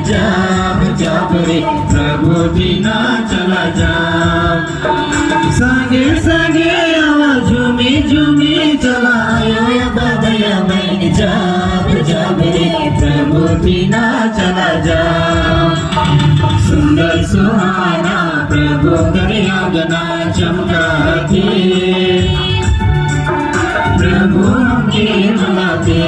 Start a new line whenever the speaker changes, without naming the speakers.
जाप जाप रे प्रभु बिना चला जाओ। संगे संगे आवाज झूमी झूमी चलायो या बदया मैं जाप जाप रे प्रभु बिना चला जाओ। सुंदर सुहाना प्रभु दरियागना चमकाते प्रभु हमके बुलाते।